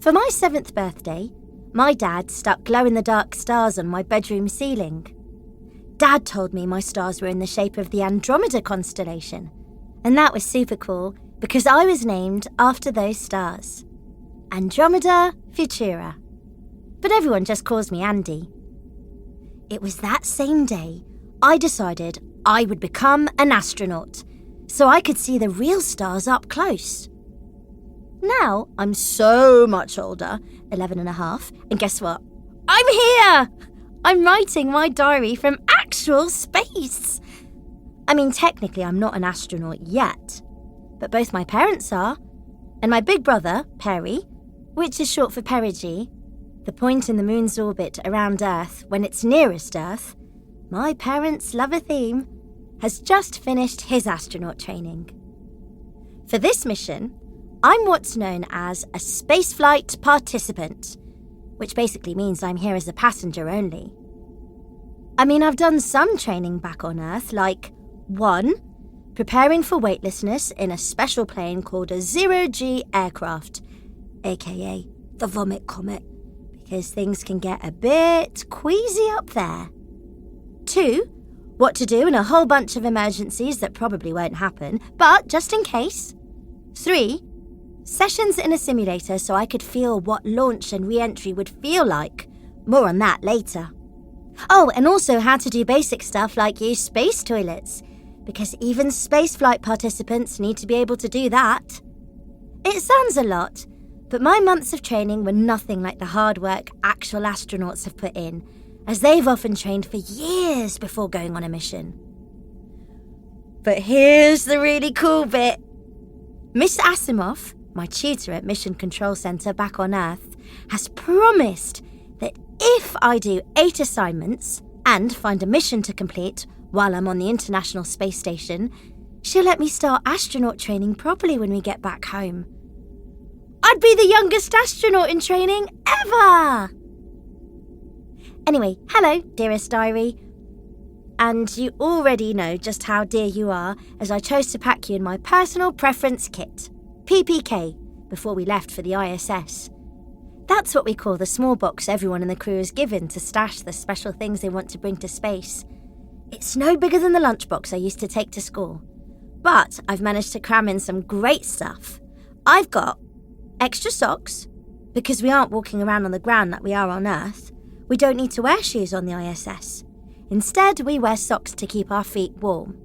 For my 7th birthday, my dad stuck glow-in-the-dark stars on my bedroom ceiling. Dad told me my stars were in the shape of the Andromeda constellation, and that was super cool because I was named after those stars. Andromeda Futura. But everyone just calls me Andi. It was that same day I decided I would become an astronaut so I could see the real stars up close. Now I'm so much older, 11 and a half, and guess what? I'm here! I'm writing my diary from actual space. I mean, technically I'm not an astronaut yet, but both my parents are, and my big brother, Perry, which is short for perigee, the point in the moon's orbit around Earth when it's nearest Earth, my parents love a theme, has just finished his astronaut training. For this mission, I'm what's known as a spaceflight participant, which basically means I'm here as a passenger only. I mean, I've done some training back on Earth, like 1. Preparing for weightlessness in a special plane called a zero-G aircraft, aka the Vomit Comet, because things can get a bit queasy up there. 2. What to do in a whole bunch of emergencies that probably won't happen, but just in case. 3. Sessions in a simulator so I could feel what launch and re-entry would feel like. More on that later. Oh, and also how to do basic stuff like use space toilets, because even spaceflight participants need to be able to do that. It sounds a lot, but my months of training were nothing like the hard work actual astronauts have put in, as they've often trained for years before going on a mission. But here's the really cool bit. Miss Asimov, my tutor at Mission Control Center back on Earth, has promised that if I do 8 assignments and find a mission to complete while I'm on the International Space Station, she'll let me start astronaut training properly when we get back home. I'd be the youngest astronaut in training ever! Anyway, hello, dearest diary. And you already know just how dear you are, as I chose to pack you in my personal preference kit, PPK, before we left for the ISS. That's what we call the small box everyone in the crew is given to stash the special things they want to bring to space. It's no bigger than the lunchbox I used to take to school, but I've managed to cram in some great stuff. I've got extra socks, because we aren't walking around on the ground like we are on Earth. We don't need to wear shoes on the ISS. Instead, we wear socks to keep our feet warm.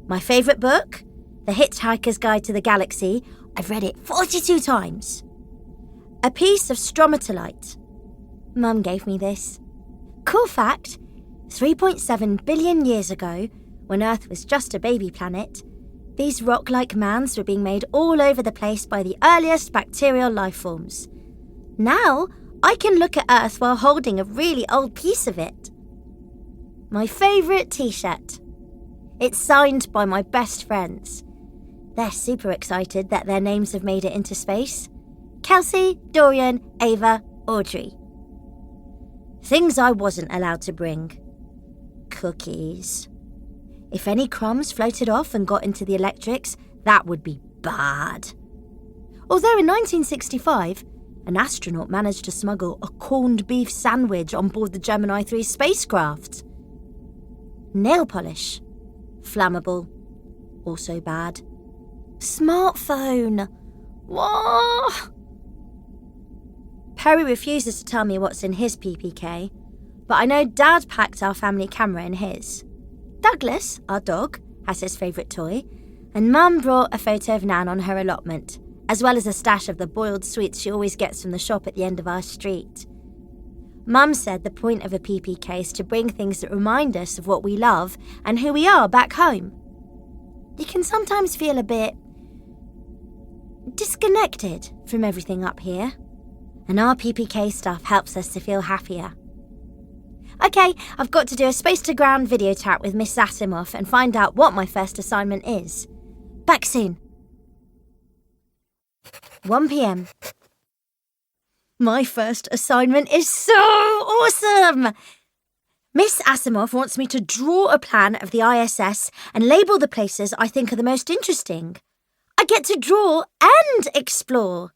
My favourite book, The Hitchhiker's Guide to the Galaxy. I've read it 42 times. A piece of stromatolite. Mum gave me this. Cool fact, 3.7 billion years ago, when Earth was just a baby planet, these rock-like mounds were being made all over the place by the earliest bacterial life forms. Now, I can look at Earth while holding a really old piece of it. My favourite t-shirt. It's signed by my best friends. They're super excited that their names have made it into space. Kelsey, Dorian, Ava, Audrey. Things I wasn't allowed to bring. Cookies. If any crumbs floated off and got into the electrics, that would be bad. Although in 1965, an astronaut managed to smuggle a corned beef sandwich on board the Gemini 3 spacecraft. Nail polish. Flammable. Also bad. Smartphone. What? Perry refuses to tell me what's in his PPK, but I know Dad packed our family camera in his. Douglas, our dog, has his favourite toy, and Mum brought a photo of Nan on her allotment, as well as a stash of the boiled sweets she always gets from the shop at the end of our street. Mum said the point of a PPK is to bring things that remind us of what we love and who we are back home. You can sometimes feel a bit disconnected from everything up here, and our PPK stuff helps us to feel happier. Okay, I've got to do a space-to-ground video chat with Miss Asimov and find out what my first assignment is. Back soon. 1 p.m. My first assignment is so awesome! Miss Asimov wants me to draw a plan of the ISS and label the places I think are the most interesting. I get to draw and explore.